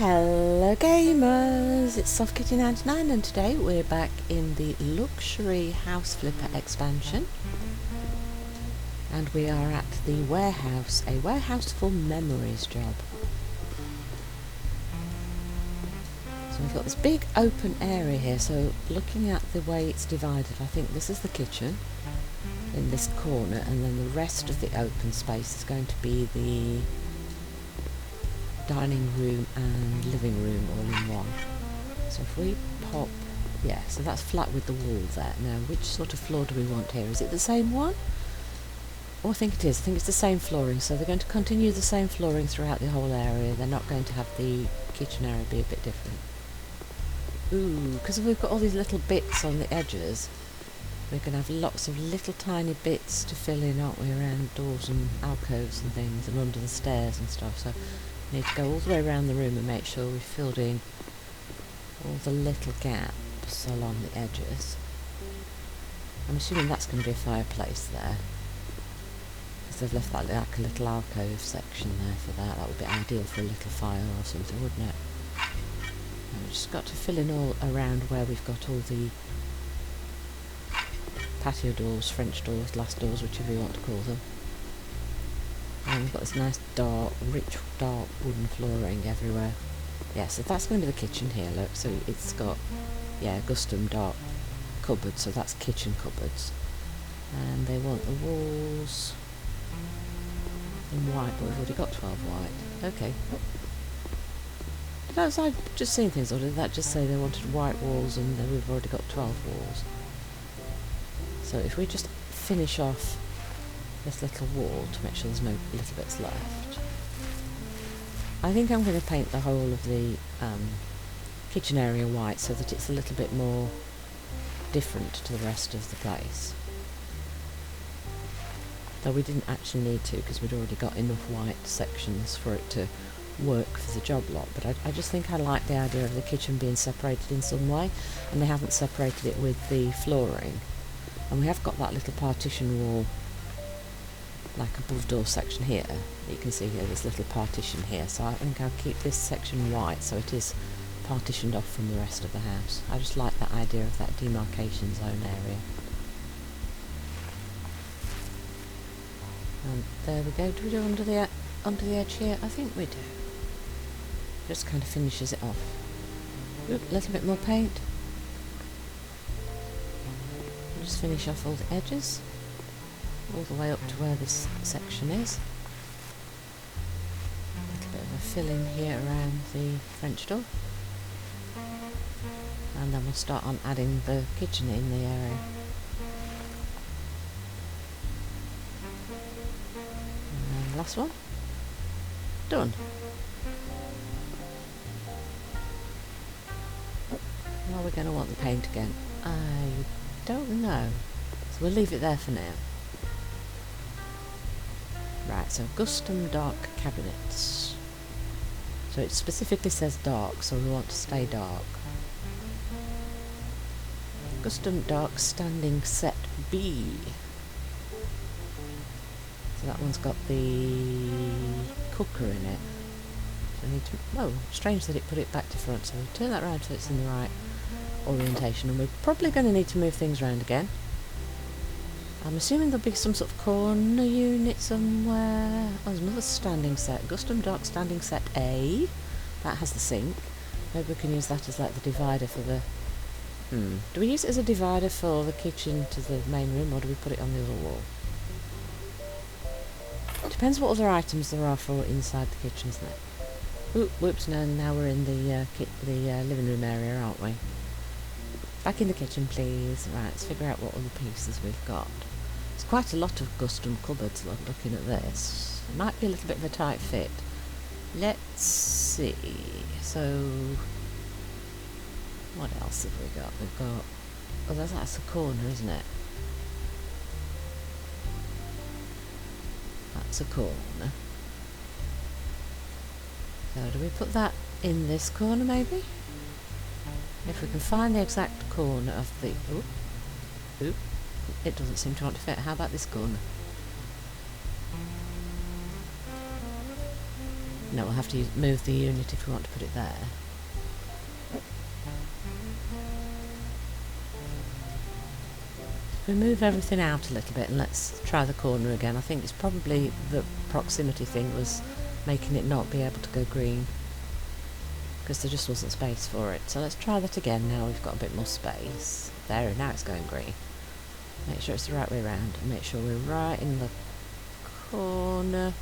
Hello gamers, it's SoftKitty99 and today we're back in the Luxury House Flipper expansion and we are at the warehouse, a warehouse full memories job. So we've got this big open area here, so looking at the way it's divided, I think this is the kitchen in this corner and then the rest of the open space is going to be the dining room and living room all in one. So if we pop, yeah, so that's flat with the wall there. Now which sort of floor do we want here? Is it the same one? Oh, I think it is. I think it's the same flooring, so they're going to continue the same flooring throughout the whole area. They're not going to have the kitchen area be a bit different. Ooh, because we've got all these little bits on the edges, we're going to have lots of little tiny bits to fill in, aren't we, around doors and alcoves and things and under the stairs and stuff. So need to go all the way around the room and make sure we've filled in all the little gaps along the edges. I'm assuming that's going to be a fireplace there, because they've left that like a little alcove section there for that. That would be ideal for a little fire or something, wouldn't it? And we've just got to fill in all around where we've got all the patio doors, French doors, glass doors, whichever you want to call them. And we've got this nice dark, rich dark wooden flooring everywhere. Yeah, so that's going to be the kitchen here, look. So it's got, yeah, custom dark cupboards, so that's kitchen cupboards. And they want the walls in white, but we've already got 12 white. Okay. Was I just seeing things, or did that just say they wanted white walls and then we've already got 12 walls? So if we just finish off this little wall to make sure there's no little bits left. I think I'm going to paint the whole of the kitchen area white so that it's a little bit more different to the rest of the place. Though we didn't actually need to, because we'd already got enough white sections for it to work for the job lot, but I just think I like the idea of the kitchen being separated in some way, and they haven't separated it with the flooring. And we have got that little partition wall, like above door section here. You can see here this little partition here, so I think I'll keep this section white so it is partitioned off from the rest of the house. I just like that idea of that demarcation zone area. And there we go. Do we do under the edge here? I think we do. Just kind of finishes it off. Oop, a little bit more paint. Just finish off all the edges, all the way up to where this section is. A little bit of a fill in here around the French door. And then we'll start on adding the kitchen in the area. And then last one. Done. Are we going to want the paint again? I don't know. So we'll leave it there for now. Right, so custom dark cabinets. So it specifically says dark, so we want to stay dark. Custom dark standing set B. So that one's got the cooker in it. So I need to, oh, strange that it put it back to front, so we'll turn that around so it's in the right orientation, and we're probably going to need to move things around again. I'm assuming there'll be some sort of corner unit somewhere. Oh, there's another standing set. Custom dark standing set A. That has the sink. Maybe we can use that as like the divider for the... Do we use it as a divider for the kitchen to the main room, or do we put it on the other wall? Depends what other items there are for inside the kitchen, isn't it? Ooh, whoops, no, now we're in the living room area, aren't we? Back in the kitchen, please. Right, let's figure out what other pieces we've got. There's quite a lot of custom cupboards looking at this. It might be a little bit of a tight fit. Let's see. So, what else have we got? We've got... oh, that's a corner, isn't it? That's a corner. So do we put that in this corner, maybe? If we can find the exact corner of the... Oop, it doesn't seem to want to fit. How about this corner? No, we'll have to move the unit if we want to put it there. If we move everything out a little bit and let's try the corner again. I think it's probably the proximity thing was making it not be able to go green, because there just wasn't space for it. So let's try that again now we've got a bit more space. There, now it's going green. Make sure it's the right way around and make sure we're right in the corner.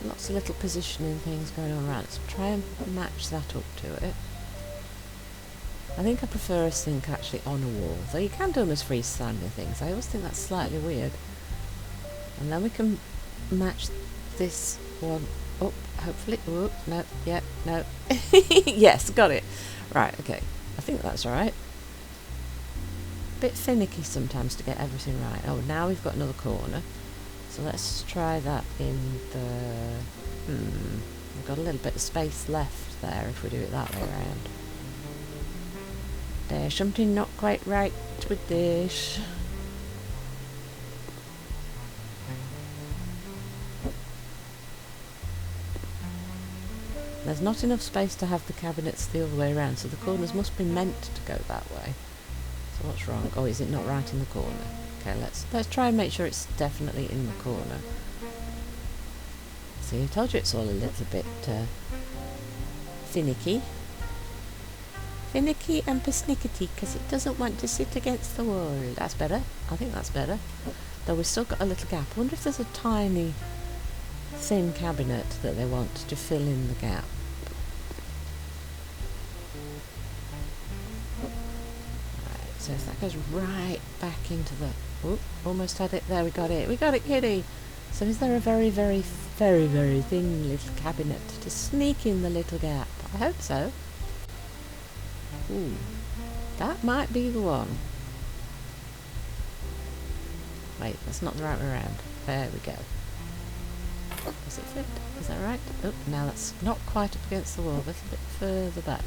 Lots of little positioning things going on around. Let's try and match that up to it. I think I prefer a sink actually on a wall, though you can do them as freestanding things. I always think that's slightly weird. And then we can match this one up, hopefully. Oh, no, yeah, no. Yes, got it. Right, okay. I think that's right. Bit finicky sometimes to get everything right. Oh, now we've got another corner. So let's try that in the... We've got a little bit of space left there if we do it that way around. There's something not quite right with this. There's not enough space to have the cabinets the other way around, so the corners must be meant to go that way. So what's wrong? Oh, is it not right in the corner? Okay, let's try and make sure it's definitely in the corner. See, I told you it's all a little bit finicky. Finicky and persnickety, because it doesn't want to sit against the wall. That's better. I think that's better. Though we've still got a little gap. I wonder if there's a tiny, thin cabinet that they want to fill in the gap. Right, so if that goes right back into the... Oh, almost had it. There, we got it. We got it, kitty! So is there a very, very, very, very thin little cabinet to sneak in the little gap? I hope so. Ooh, that might be the one. Wait, that's not the right way around. There we go. Does it fit? Is that right? Oh, now that's not quite up against the wall, but a bit further back.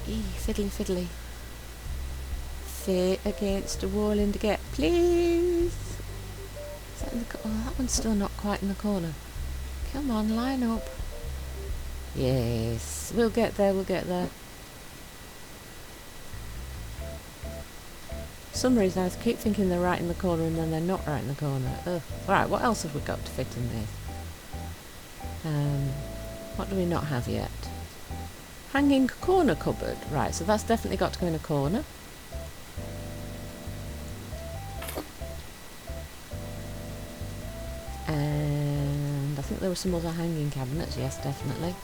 Eee, fiddly fiddly. Fit against the wall in the gap, please. Is that in the oh, that one's still not quite in the corner. Come on, line up. Yes, we'll get there, we'll get there. For some reason I keep thinking they're right in the corner and then they're not right in the corner. Ugh. Right, what else have we got to fit in this? What do we not have yet? Hanging corner cupboard. Right, so that's definitely got to go in a corner. And I think there were some other hanging cabinets. Yes, definitely.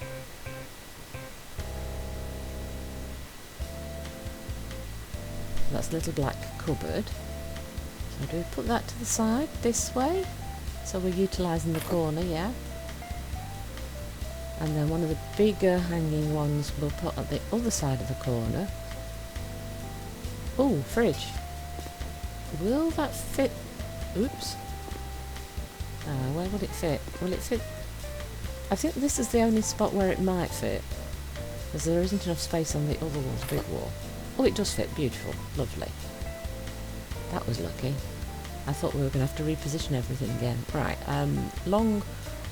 That's a little black cupboard. So do we put that to the side this way? So we're utilising the corner, yeah. And then one of the bigger hanging ones we'll put at the other side of the corner. Oh, fridge. Will that fit? Oops. Where would it fit? Will it fit? I think this is the only spot where it might fit, because there isn't enough space on the other wall's big wall. Oh, it does fit. Beautiful. Lovely. That was lucky. I thought we were going to have to reposition everything again. Right, long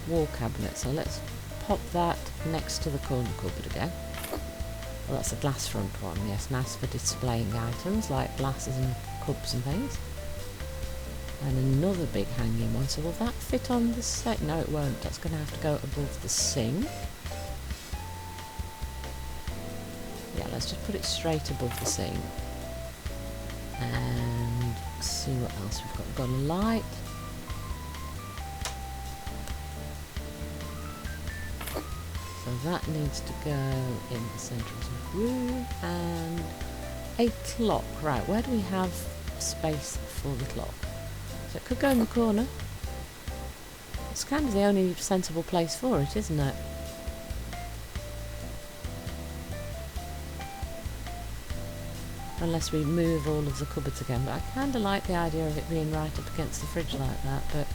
wall cabinet. So let's pop that next to the corner cupboard again. Well, that's a glass front one. Yes, nice for displaying items like glasses and cups and things. And another big hanging one. So will that fit on the set? No, it won't. That's going to have to go above the sink. Yeah, let's just put it straight above the sink. And see what else we've got. We've got a light. So that needs to go in the centre of the room. And a clock. Right, where do we have space for the clock? So it could go in the corner. It's kind of the only sensible place for it, isn't it? Unless we move all of the cupboards again, but I kind of like the idea of it being right up against the fridge like that, but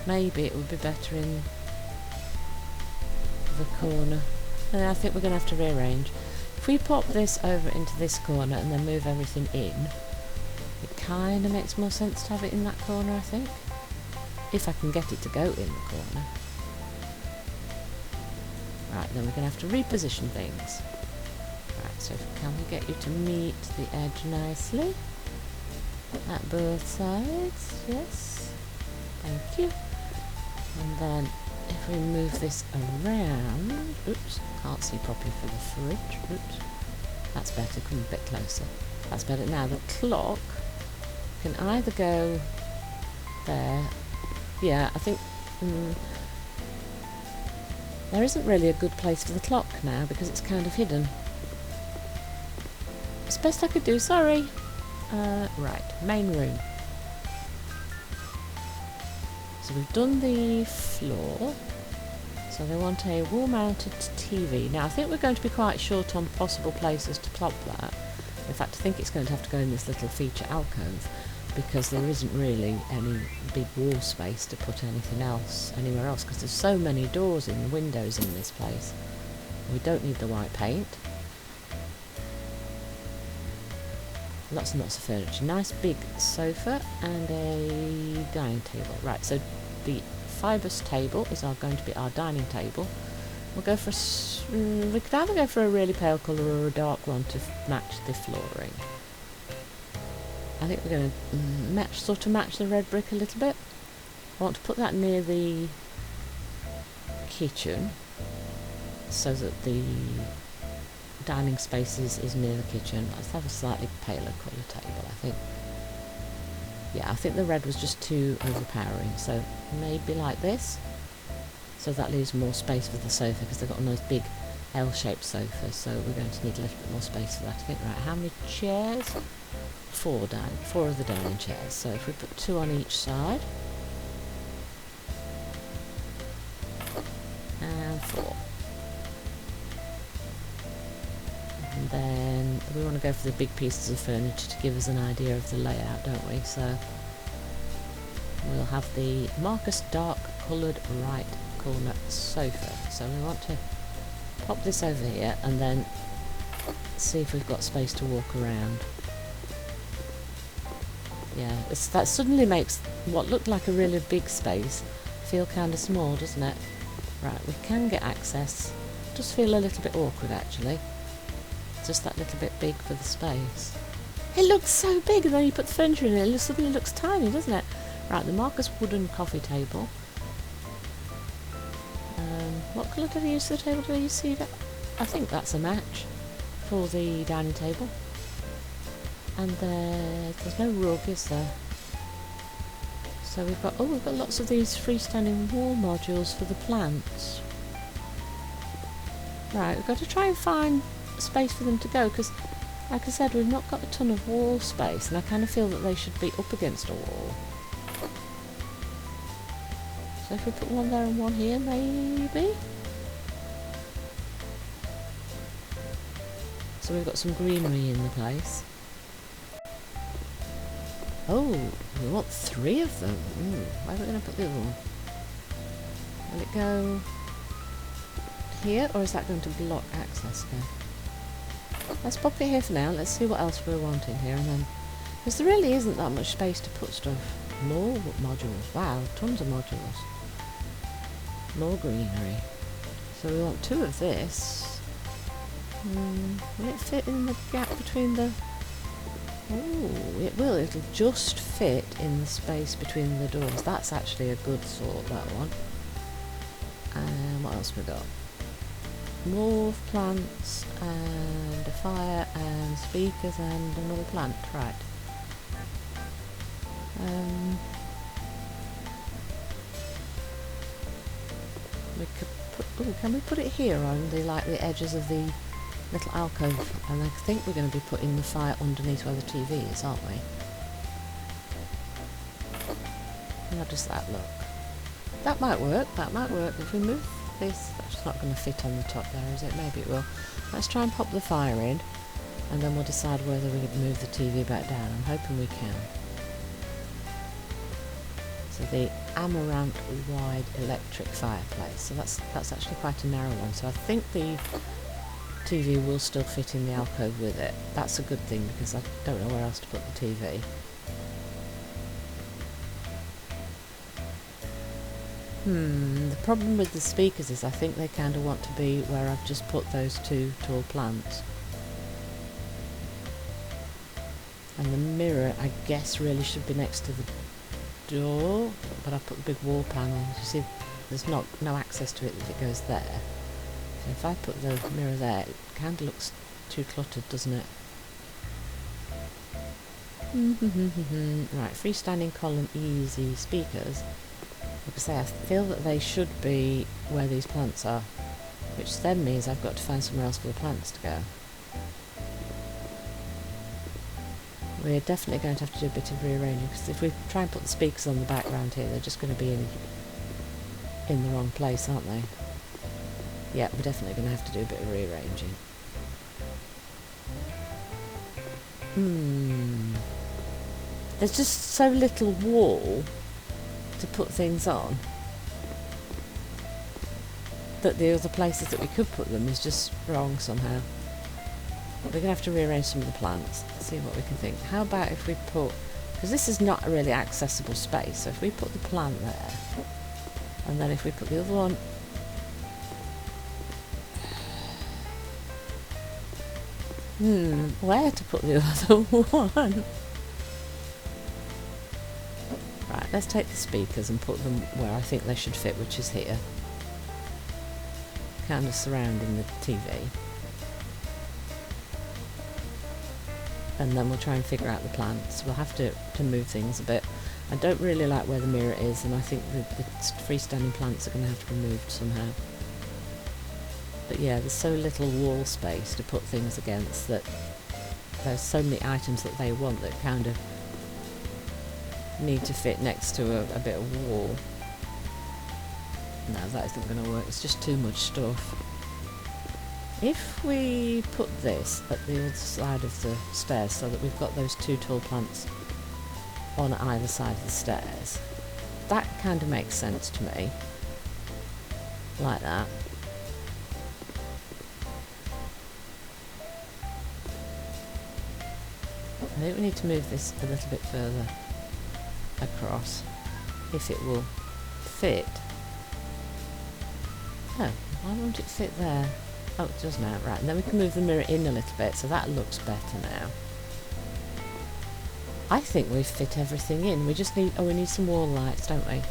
maybe it would be better in the corner. And I think we're going to have to rearrange. If we pop this over into this corner and then move everything in, it kind of makes more sense to have it in that corner, I think. If I can get it to go in the corner. Right, then we're going to have to reposition things. Right, so can we get you to meet the edge nicely? At both sides, yes. Thank you. And then if we move this around, oops, can't see properly for the fridge, oops. That's better, come a bit closer. That's better. Now the clock can either go there. Yeah, I think there isn't really a good place for the clock now because it's kind of hidden. It's the best I could do, sorry. Right, main room. So we've done the floor. So they want a wall-mounted TV. Now I think we're going to be quite short on possible places to plop that. In fact, I think it's going to have to go in this little feature alcove because there isn't really any big wall space to put anything else anywhere else because there's so many doors and windows in this place. We don't need the white paint. Lots and lots of furniture. Nice big sofa and a dining table. Right, so the Fibus table is going to be our dining table. We'll go for we could either go for a really pale colour or a dark one to match the flooring. I think we're going to sort of match the red brick a little bit. I want to put that near the kitchen so that the dining space is near the kitchen. Let's have a slightly paler colour table, I think. Yeah, I think the red was just too overpowering, so maybe like this. So that leaves more space for the sofa because they've got a nice big L-shaped sofa, so we're going to need a little bit more space for that, I think. Right, how many chairs? Four of the dining chairs. So if we put 2 on each side. And 4. And then we want to go for the big pieces of furniture to give us an idea of the layout, don't we? So we'll have the Marcus dark coloured right corner sofa. So we want to pop this over here and then see if we've got space to walk around. Yeah, that suddenly makes what looked like a really big space feel kind of small, doesn't it? Right, we can get access. It does feel a little bit awkward actually. Just that little bit big for the space. It looks so big and then you put the furniture in it, it suddenly looks tiny, doesn't it? Right, the Marcus wooden coffee table. What colour did I use for the table? Did I use cedar? I think that's a match for the dining table. And there's no rug, is there? So we've got lots of these freestanding wall modules for the plants. Right, we've got to try and find space for them to go because, like I said, we've not got a ton of wall space, and I kind of feel that they should be up against a wall. So if we put one there and one here, maybe. So we've got some greenery in the place. Oh, we want 3 of them. Where are we going to put the other one? Will it go here, or is that going to block access again? Let's pop it here for now. Let's see what else we're wanting here, and then because there really isn't that much space to put stuff. More modules. Wow, tons of modules. More greenery. So we want 2 of this. Will it fit in the gap between the... Oh, it will. It'll just fit in the space between the doors. That's actually a good sort, that one. And what else we got? More plants and a fire and speakers and another plant. Right. We could put. Oh, can we put it here on the the edges of the little alcove? And I think we're going to be putting the fire underneath where the TV is, aren't we? How does that look? That might work. That might work. If we move this, that's not going to fit on the top there, is it? Maybe it will. Let's try and pop the fire in, and then we'll decide whether we can move the TV back down. I'm hoping we can. So the Amaranth wide electric fireplace. So that's actually quite a narrow one. So I think the TV will still fit in the alcove with it. That's a good thing because I don't know where else to put the TV. The problem with the speakers is I think they kind of want to be where I've just put those two tall plants. And the mirror, I guess, really should be next to the door, but I've put the big wall panel. You see, there's no access to it if it goes there. So if I put the mirror there, it kind of looks too cluttered, doesn't it? Right, freestanding column easy speakers. Like I say, I feel that they should be where these plants are, which then means I've got to find somewhere else for the plants to go. We're definitely going to have to do a bit of rearranging, because if we try and put the speakers on the background here, they're just going to be in the wrong place, aren't they? Yeah, we're definitely going to have to do a bit of rearranging. There's just so little wall to put things on that the other places that we could put them is just wrong somehow. We're going to have to rearrange some of the plants, see what we can think. How about if we put, because this is not a really accessible space, so if we put the plant there, and then if we put the other one, where to put the other one? Right, let's take the speakers and put them where I think they should fit, which is here. Kind of surrounding the TV. And then we'll try and figure out the plants. We'll have to move things a bit. I don't really like where the mirror is, and I think the freestanding plants are going to have to be moved somehow. But yeah, there's so little wall space to put things against that there's so many items that they want that kind of need to fit next to a bit of wall. No, that isn't going to work. It's just too much stuff. If we put this at the other side of the stairs so that we've got those two tall plants on either side of the stairs, that kind of makes sense to me. Like that. I think we need to move this a little bit further across, if it will fit. Oh, why won't it fit there? Oh, it does now. Right, and then we can move the mirror in a little bit, so that looks better now. I think we've fit everything in. We just need, we need some wall lights, don't we?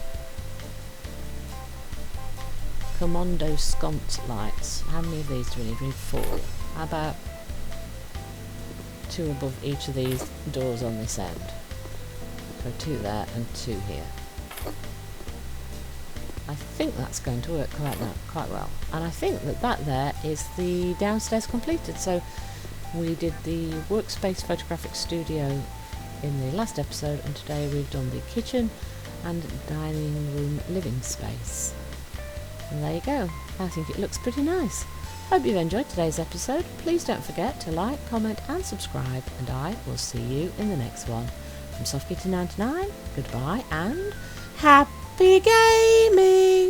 Commando sconce lights. How many of these do we need? We need 4. How about 2 above each of these doors on this end? So 2 there and 2 here. I think that's going to work quite well. And I think that there is the downstairs completed. So we did the workspace photographic studio in the last episode, and today we've done the kitchen and dining room living space. And there you go. I think it looks pretty nice. Hope you've enjoyed today's episode. Please don't forget to like, comment and subscribe, and I will see you in the next one. From Softgear99, goodbye and happy gaming!